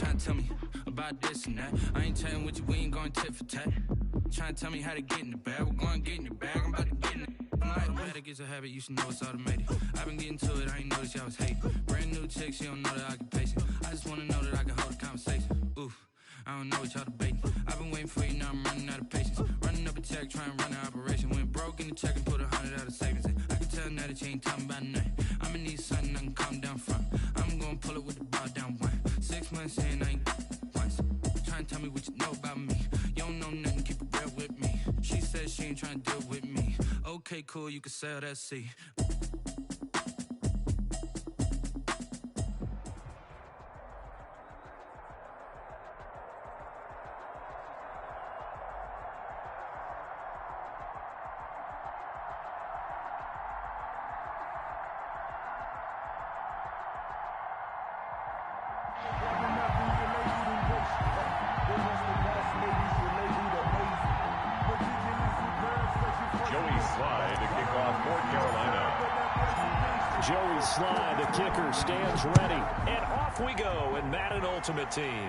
trying to tell me about this and that. I ain't chatting with you, we ain't going tit for tat. Trying to tell me how to get in the bag. We're going to get in your bag, I'm about to get in it. I'm like, automatic is a habit, you should know it's automated. I've been getting to it, I ain't noticed y'all was hating. Brand new chick, she don't know that I can pace it. I just wanna know that I can hold a conversation. Oof, I don't know what y'all debating. I've been waiting for you, now I'm running out of patience. Running up a check, trying to run an operation. Went broke in the check and put 100 out of savings in. I can tell now that you ain't talking about nothing. I'ma need something I can calm down from. I'm gonna pull it with the bar down one. 6 months in, I ain't once. Trying to tell me what you know about me. You don't know nothing, keep it real with me. She said she ain't trying to deal with me. Okay, cool, you can sell that seat. Slide, the kicker, stands ready. And off we go in Madden Ultimate Team.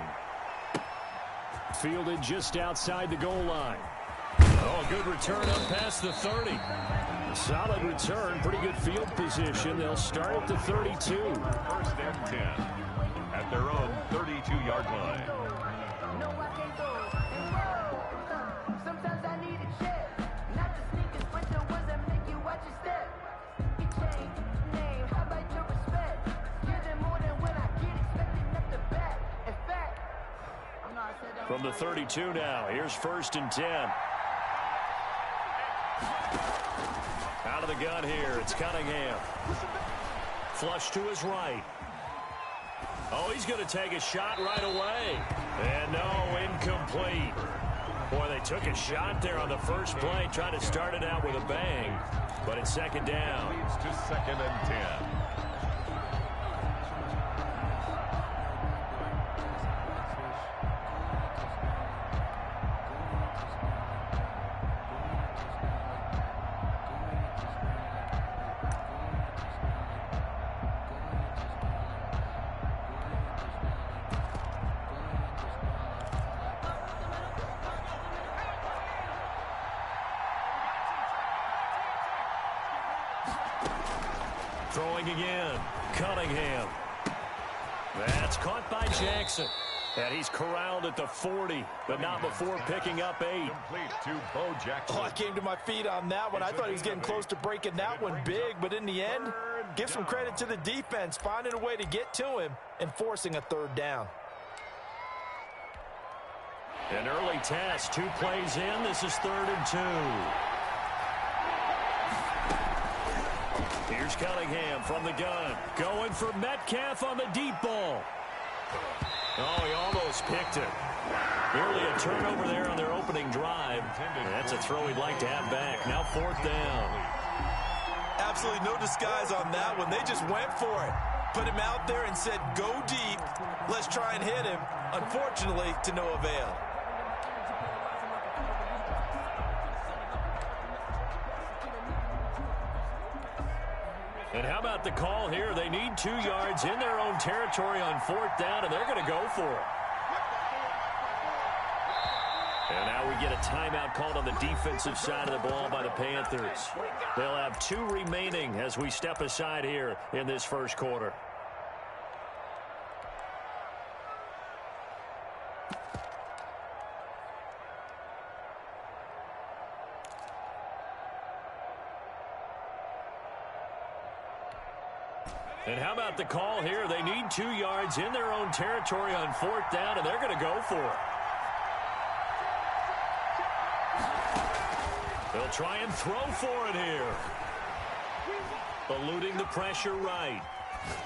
Fielded just outside the goal line. Oh, good return up past the 30. Solid return, pretty good field position. They'll start at the 32. 1st and 10 at their own 32-yard line. From the 32 now, here's 1st and 10. Out of the gun here, it's Cunningham. Flush to his right. Oh, he's going to take a shot right away. And no, incomplete. Boy, they took a shot there on the first play, trying to start it out with a bang. But it's 2nd down. Leads to 2nd and 10. Throwing again, Cunningham. That's caught by Jackson. And he's corralled at the 40, but not before picking up 8. Complete to Bo Jackson. Oh, I came to my feet on that one. I thought he was getting close to breaking that one big, but in the end, give some credit to the defense, finding a way to get to him and forcing a 3rd down. An early test, 2 plays in. This is 3rd and 2. Here's Cunningham from the gun. Going for Metcalf on the deep ball. Oh, he almost picked it. Nearly a turnover there on their opening drive. That's a throw he'd like to have back. Now 4th down. Absolutely no disguise on that one. They just went for it. Put him out there and said, go deep. Let's try and hit him. Unfortunately, to no avail. And how about the call here? They need 2 yards in their own territory on 4th down, and they're going to go for it. And now we get a timeout called on the defensive side of the ball by the Panthers. They'll have 2 remaining as we step aside here in this first quarter. And how about the call here? They need 2 yards in their own territory on 4th down, and they're going to go for it. They'll try and throw for it here. Eluding the pressure right.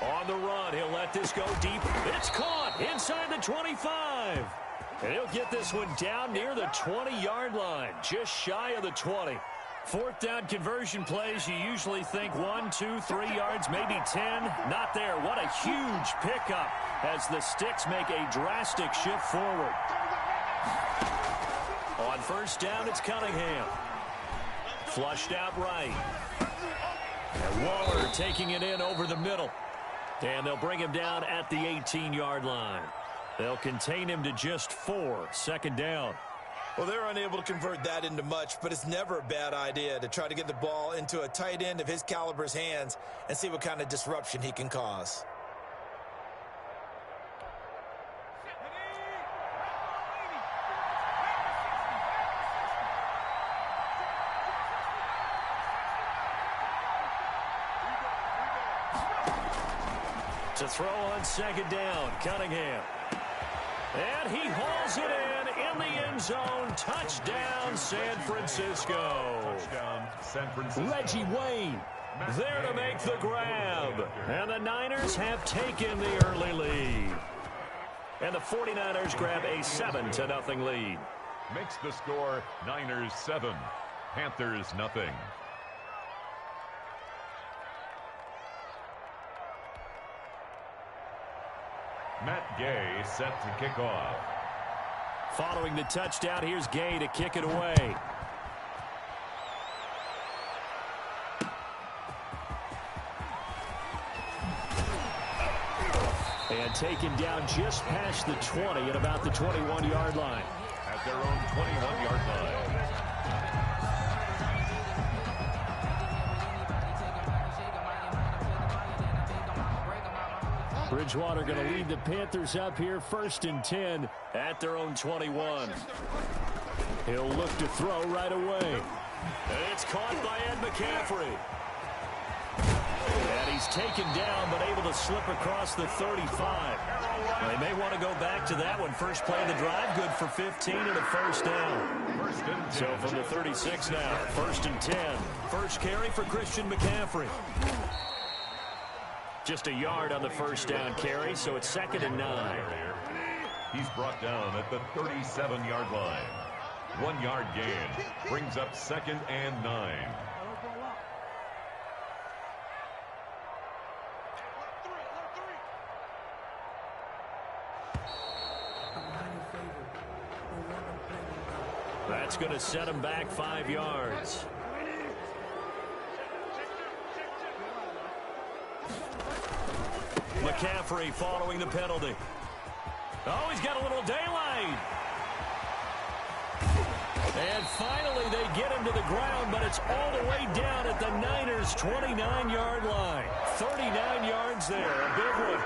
On the run, he'll let this go deep. It's caught inside the 25. And he'll get this one down near the 20-yard line, just shy of the 20. 4th down conversion plays, you usually think 1, 2, 3 yards, maybe 10. Not there. What a huge pickup as the Sticks make a drastic shift forward. On 1st down, it's Cunningham. Flushed out right. And Waller taking it in over the middle. And they'll bring him down at the 18-yard line. They'll contain him to just 4. Second down. Well, they're unable to convert that into much, but it's never a bad idea to try to get the ball into a tight end of his caliber's hands and see what kind of disruption he can cause. To throw on second down, Cunningham. And he hauls it in the end zone. Touchdown, San Francisco. Touchdown, San Francisco. Reggie Wayne there to make the grab. And the Niners have taken the early lead. And the 49ers grab a 7-0 lead. Makes the score Niners 7, Panthers nothing. Matt Gay set to kick off. Following the touchdown, here's Gay to kick it away. And taken down just past the 20 at about the 21-yard line. At their own 21-yard line. Bridgewater going to lead the Panthers up here, 1st and 10 at their own 21. He'll look to throw right away. And it's caught by Ed McCaffrey. And he's taken down, but able to slip across the 35. They may want to go back to that one. First play of the drive, good for 15 and a first down. So from the 36 now, 1st and 10. First carry for Christian McCaffrey. Just a yard on the first down carry, so it's 2nd and 9. He's brought down at the 37-yard line. 1-yard gain brings up 2nd and 9. That's going to set him back 5 yards. McCaffrey following the penalty. Oh, he's got a little daylight. And finally they get him to the ground, but it's all the way down at the Niners' 29-yard line. 39 yards there, a big one.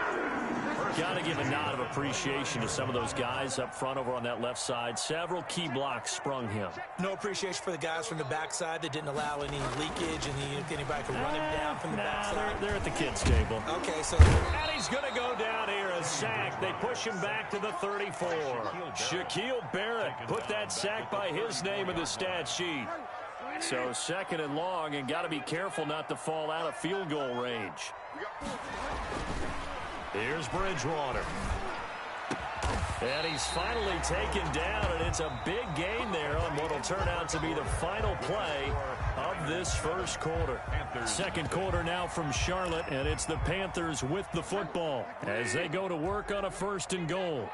Got to give a nod of appreciation to some of those guys up front over on that left side. Several key blocks sprung him. No appreciation for the guys from the backside that didn't allow any leakage and anybody could run him down from the backside. They're at the kids' table. Okay, so... And he's going to go down here, a sack. They push him back to the 34. Shaquille Barrett put that sack by his name in the stat sheet. So 2nd and long, and got to be careful not to fall out of field goal range. Here's Bridgewater. And he's finally taken down, and it's a big gain there on what will turn out to be the final play of this first quarter. Second quarter now from Charlotte, and it's the Panthers with the football as they go to work on a 1st and goal.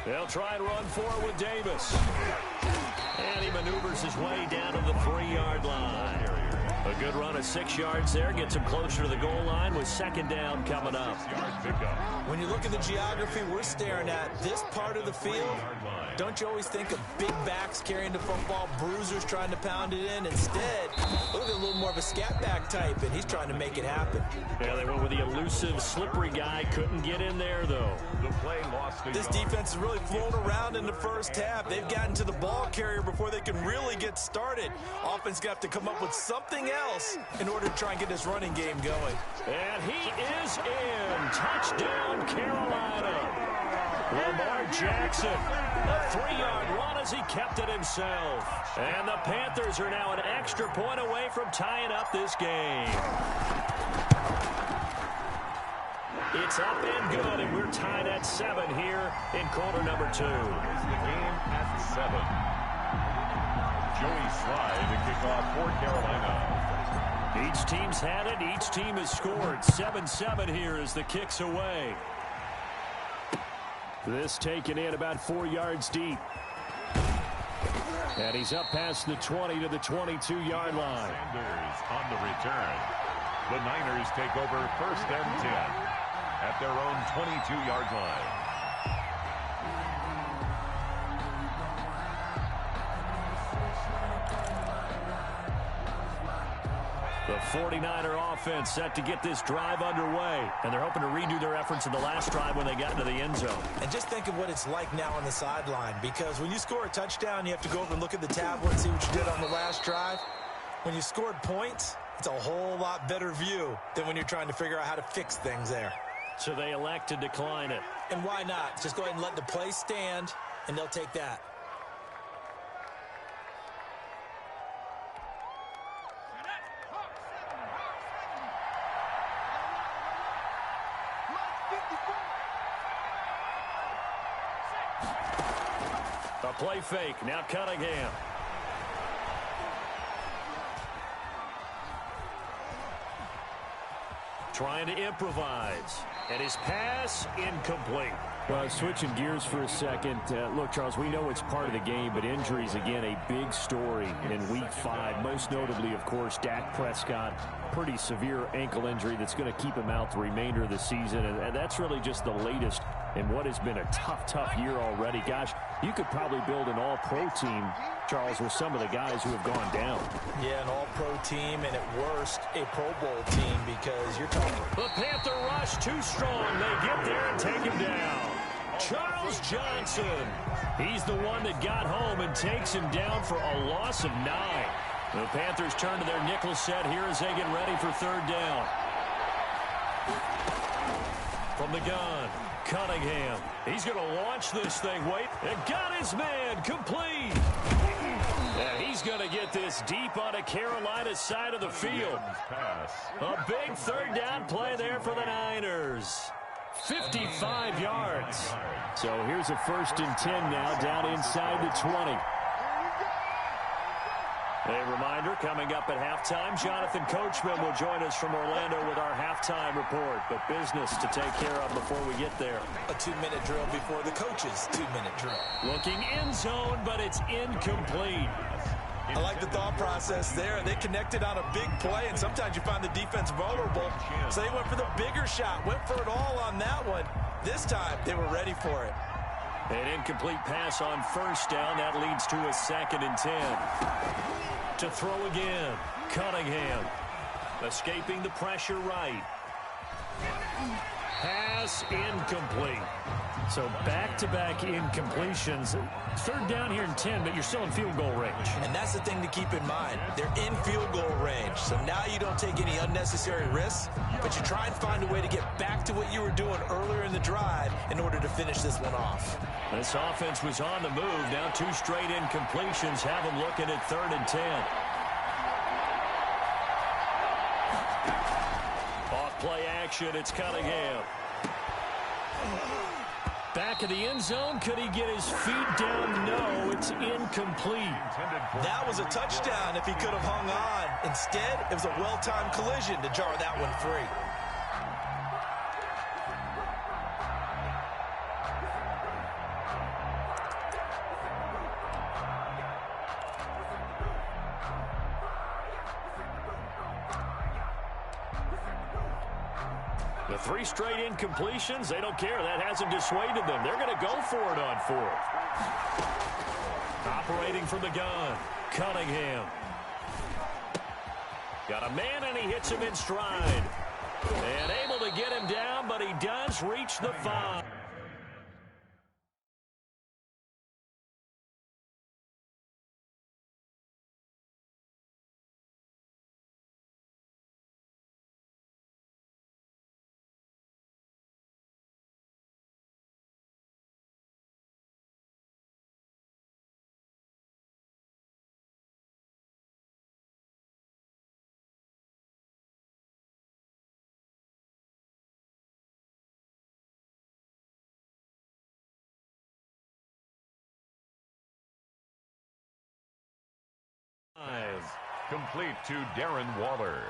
They'll try and run forward with Davis. And he maneuvers his way down to the 3-yard line. A good run of 6 yards there. Gets him closer to the goal line with 2nd down coming up. When you look at the geography we're staring at, this part of the field, don't you always think of big backs carrying the football, bruisers trying to pound it in? Instead, look at a little more of a scat back type, and he's trying to make it happen. Yeah, they went with the elusive, slippery guy. Couldn't get in there, though. The play lost This defense is really flown around in the first half. They've gotten to the ball carrier before they can really get started. Offense got to come up with something else in order to try and get this running game going. And he is in. Touchdown, Carolina. Lamar Jackson, a 3-yard run as he kept it himself. And the Panthers are now an extra point away from tying up this game. It's up and good, and we're tied at 7 here in quarter number 2. The game at 7. Joey Slye to kick off for Carolina. Each team's had it. Each team has scored. 7-7 here as the kick's away. This taken in about 4 yards deep. And he's up past the 20 to the 22-yard line. Sanders on the return. The Niners take over 1st and 10 at their own 22-yard line. The 49er offense set to get this drive underway, and they're hoping to redo their efforts in the last drive when they got into the end zone. And just think of what it's like now on the sideline, because when you score a touchdown, you have to go over and look at the tablet and see what you did on the last drive. When you scored points, it's a whole lot better view than when you're trying to figure out how to fix things there. So they elect to decline it. And why not? Just go ahead and let the play stand, and they'll take that. A play fake. Now Cunningham. Trying to improvise. And his pass incomplete. Well, switching gears for a second. Look, Charles, we know it's part of the game, but injuries, again, a big story in Week 5. Most notably, of course, Dak Prescott. Pretty severe ankle injury that's going to keep him out the remainder of the season. And that's really just the latest in what has been a tough year already. Gosh, you could probably build an all-pro team, Charles, with some of the guys who have gone down. Yeah, an all-pro team, and at worst, a Pro Bowl team, because you're talking. The Panther rush too strong. They get there and take him down. Charles Johnson. He's the one that got home and takes him down for a loss of 9. The Panthers turn to their nickel set here as they get ready for third down. From the gun, Cunningham. He's going to launch this thing. Wait, and got his man complete. And he's going to get this deep on the Carolina side of the field. A big third down play there for the Niners. 55 yards. So here's a 1st and 10 now down inside the 20. A reminder, coming up at halftime, Jonathan Coachman will join us from Orlando with our halftime report. But business to take care of before we get there. A 2-minute drill before the coach's 2-minute drill. Looking in zone, but it's incomplete. I like the thought process there. They connected on a big play, and sometimes you find the defense vulnerable. So they went for the bigger shot, went for it all on that one. This time, they were ready for it. An incomplete pass on first down. That leads to a 2nd and 10. To throw again, Cunningham. Escaping the pressure right. Pass incomplete. So back-to-back incompletions. Third down here in 10, but you're still in field goal range. And that's the thing to keep in mind. They're in field goal range. So now you don't take any unnecessary risks, but you try and find a way to get back to what you were doing earlier in the drive in order to finish this one off. This offense was on the move. Now 2 straight incompletions have them looking at 3rd and 10. Off play action, it's Cunningham. Back of the end zone. Could he get his feet down? No, it's incomplete. That was a touchdown if he could have hung on. Instead, it was a well-timed collision to jar that one free. The 3 straight incompletions, they don't care. That hasn't dissuaded them. They're going to go for it on 4th. Operating from the gun, Cunningham. Got a man, and he hits him in stride. And able to get him down, but he does reach the 5. Complete to Darren Waller.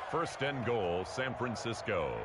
1st and goal, San Francisco.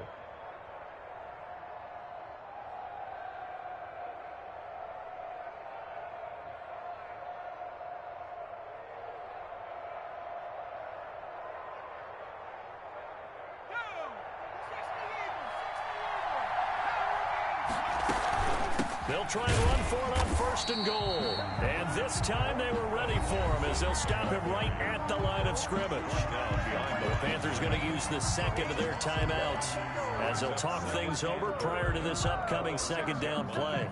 They'll try and run for it on 1st and goal. And this time they were ready for him as they'll stop him right at the line of scrimmage. The Panthers going to use the second of their timeouts as they'll talk things over prior to this upcoming 2nd down play.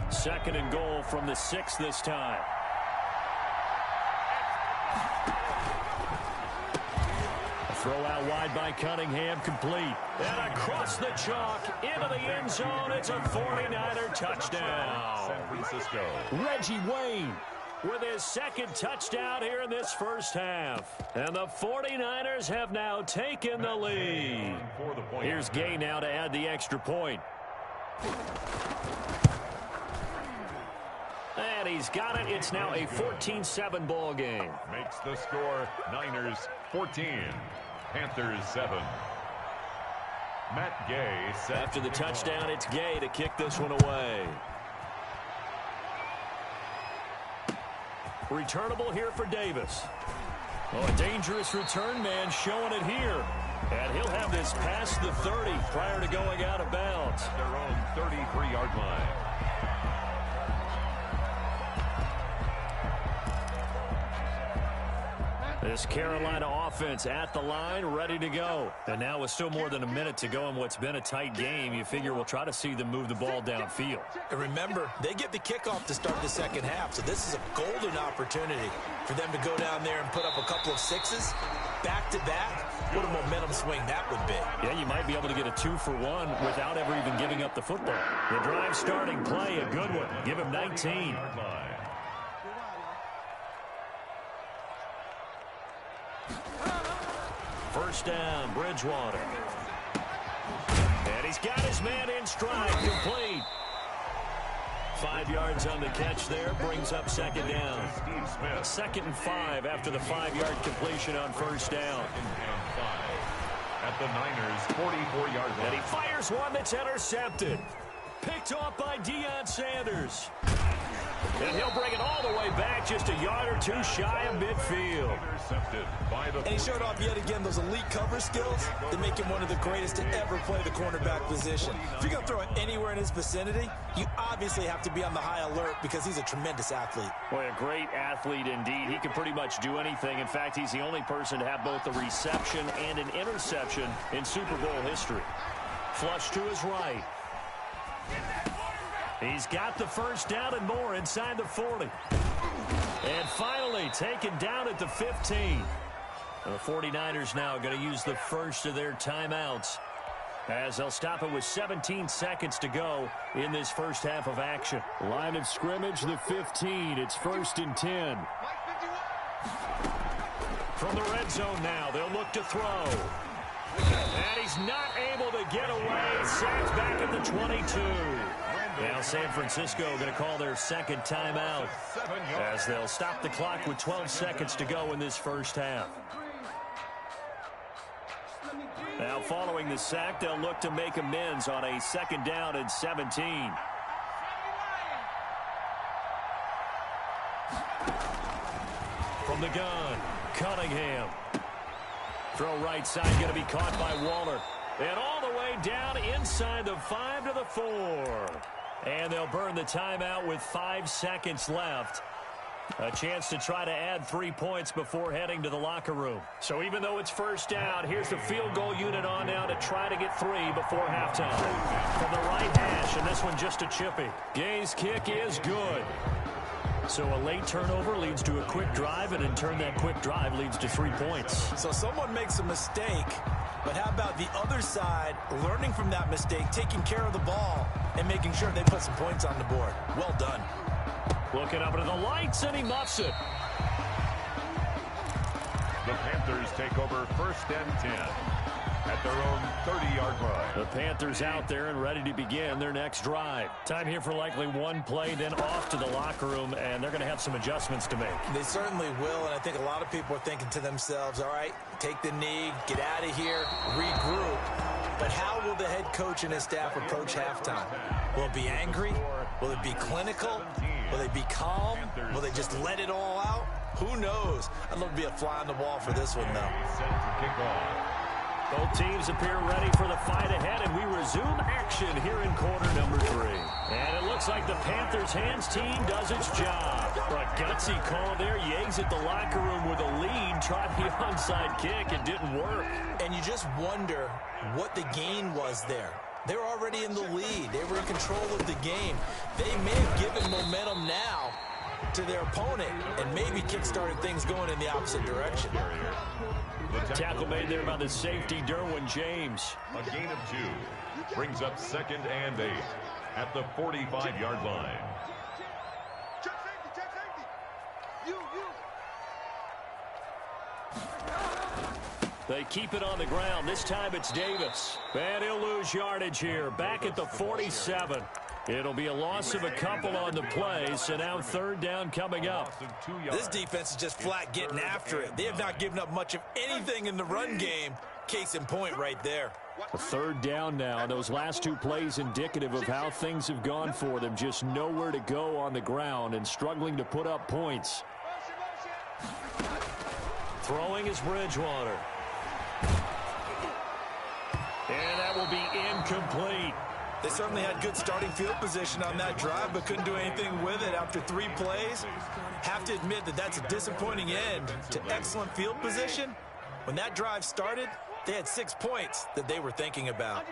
2nd and goal from the 6 this time. Throw out wide by Cunningham, complete. And across the chalk, into the end zone. It's a 49er touchdown. San Francisco. Reggie Wayne with his 2nd touchdown here in this first half. And the 49ers have now taken the lead. Here's Gay now to add the extra point. And he's got it. It's now a 14-7 ball game. Makes the score Niners 14. Panthers 7. Matt Gay set. After the touchdown, it's Gay to kick this one away. Returnable here for Davis. Oh, a dangerous return man showing it here. And he'll have this past the 30 prior to going out of bounds. Their own 33-yard line. This Carolina offense at the line, ready to go. And now with still more than a minute to go in what's been a tight game, you figure we'll try to see them move the ball downfield. And remember, they get the kickoff to start the 2nd half, so this is a golden opportunity for them to go down there and put up a couple of 6s back-to-back. What a momentum swing that would be. Yeah, you might be able to get a 2-for-1 without ever even giving up the football. The drive starting play, a good one. Give him 19. First down, Bridgewater. And he's got his man in stride, complete. 5 yards on the catch there, brings up 2nd down. 2nd and 5 after the 5-yard completion on 1st down. At the Niners' 44-yard line. And he fires one that's intercepted. Picked off by Deion Sanders. And he'll bring it all the way back, just a yard or 2 shy of midfield. And he showed off yet again those elite cover skills that make him one of the greatest to ever play the cornerback position. If you're going to throw it anywhere in his vicinity, you obviously have to be on the high alert because he's a tremendous athlete. Boy, a great athlete indeed. He can pretty much do anything. In fact, he's the only person to have both a reception and an interception in Super Bowl history. Flush to his right. He's got the first down and more inside the 40. And finally taken down at the 15. The 49ers now going to use the first of their timeouts as they'll stop it with 17 seconds to go in this first half of action. Line of scrimmage, the 15. It's 1st and 10. From the red zone now, they'll look to throw. And he's not able to get away. Sacked back at the 22. Now San Francisco going to call their 2nd timeout as they'll stop the clock with 12 seconds to go in this first half. Now following the sack, they'll look to make amends on a 2nd down and 17. From the gun, Cunningham. Throw right side, going to be caught by Waller. And all the way down inside the 5 to the 4. And they'll burn the timeout with 5 seconds left. A chance to try to add 3 points before heading to the locker room. So even though it's first down, here's the field goal unit on now to try to get 3 before halftime. From the right hash, and this one just a chippy. Gay's kick is good. So a late turnover leads to a quick drive, and in turn that quick drive leads to 3 points. So someone makes a mistake, but how about the other side learning from that mistake, taking care of the ball, and making sure they put some points on the board? Well done. Looking up into the lights, and he muffs it. The Panthers take over 1st and 10 at their own 30-yard line. The Panthers out there and ready to begin their next drive. Time here for likely one play, then off to the locker room, and they're going to have some adjustments to make. They certainly will, and I think a lot of people are thinking to themselves, all right, take the knee, get out of here, regroup. But how will the head coach and his staff approach halftime? Will it be angry? Will it be clinical? Will they be calm? Will they just let it all out? Who knows? I'd love to be a fly on the wall for this one, though. Set to kick off. Both teams appear ready for the fight ahead, and we resume action here in quarter number 3. And it looks like the Panthers' hands team does its job. A gutsy call there. You exit the locker room with a lead, tried the onside kick. It didn't work. And you just wonder what the gain was there. They were already in the lead. They were in control of the game. They may have given momentum now to their opponent and maybe kick-started things going in the opposite direction. Tackle made there by the safety, Derwin James. A gain of 2 brings up 2nd and 8 at the 45-yard line. They keep it on the ground. This time it's Davis. And he'll lose yardage here. Back at the 47. It'll be a loss of a couple on the play, so now 3rd down coming up. This defense is just flat getting after it. They have not given up much of anything in the run game. Case in point right there. A 3rd down now. Those last 2 plays indicative of how things have gone for them. Just nowhere to go on the ground and struggling to put up points. Throwing is Bridgewater. And that will be incomplete. They certainly had good starting field position on that drive, but couldn't do anything with it after 3 plays. Have to admit that that's a disappointing end to excellent field position. When that drive started, they had 6 points that they were thinking about.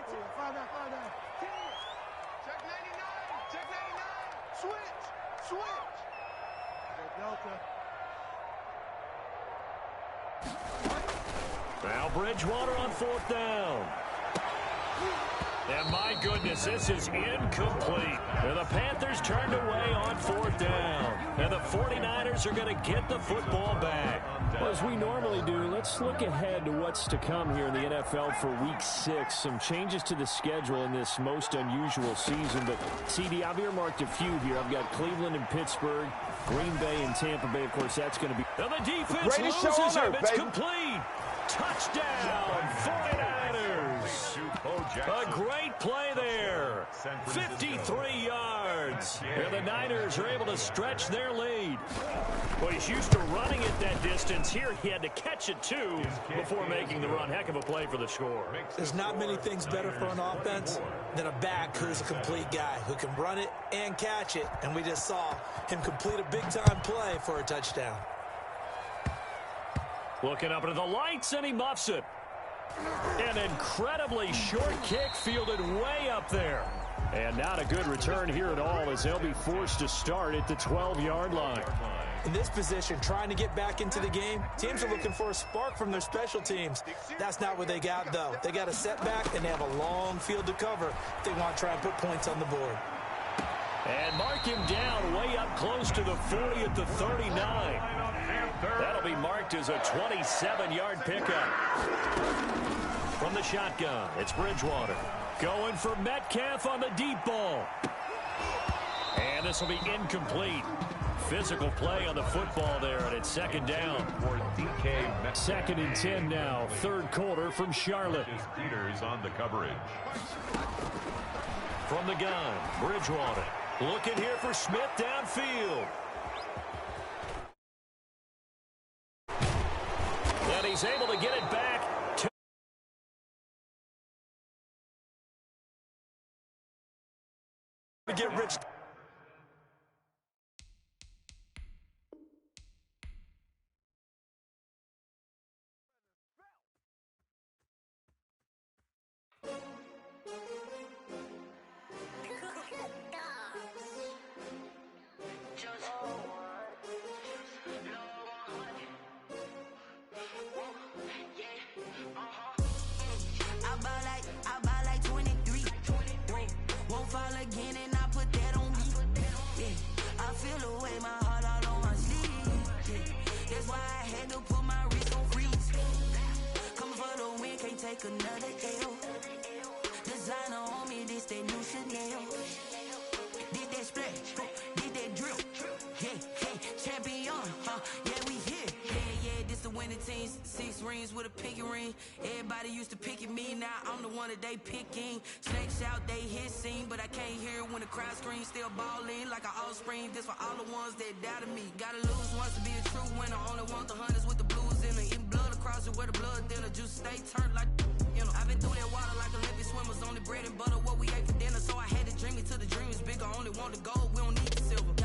Now Bridgewater on 4th down. And my goodness, this is incomplete. And the Panthers turned away on 4th down. And the 49ers are going to get the football back. Well, as we normally do, let's look ahead to what's to come here in the NFL for Week 6. Some changes to the schedule in this most unusual season. But, CD, I've earmarked a few here. I've got Cleveland and Pittsburgh, Green Bay and Tampa Bay. Of course, that's going to be... And the defense loses him. It's complete. Touchdown, 49ers. A great play there. 53 yards. And the Niners are able to stretch their lead. Well, he's used to running it that distance. Here he had to catch it, too, before making the run. Heck of a play for the score. There's not many things better for an offense than a back who's a complete guy who can run it and catch it. And we just saw him complete a big-time play for a touchdown. Looking up into the lights, and he muffs it. An incredibly short kick fielded way up there. And not a good return here at all as they'll be forced to start at the 12-yard line. In this position, trying to get back into the game, teams are looking for a spark from their special teams. That's not what they got, though. They got a setback, and they have a long field to cover if they want to try and put points on the board. And mark him down way up close to the 40 at the 39. That'll be marked as a 27-yard pickup. From the shotgun, it's Bridgewater. Going for Metcalf on the deep ball. And this will be incomplete. Physical play on the football there, and it's 2nd down. 2nd and 10 now, 3rd quarter from Charlotte. Peters on the coverage. From the gun, Bridgewater. Looking here for Smith downfield. And he's able to get it back. To get rich. Another L. Designer on me, this that new Chanel. Did that splash, did that drill. Yeah, champion, yeah, we here. Yeah, this the winning team. 6 rings with a pinky ring. Everybody used to pick at me, now I'm the one that they picking. Snake shout, they hit scene, but I can't hear it when the crowd screams. Still balling like an offspring. This for all the ones that doubted me. Gotta lose once to be a true winner. want the hunters with the blues in her. Eating blood across it where the blood thinner. Juice stay turned like, you know. I've been through that water like Olympic swimmers. Only bread and butter what we ate for dinner. So I had to dream it till the dream is bigger. Only want the gold, we don't need the silver.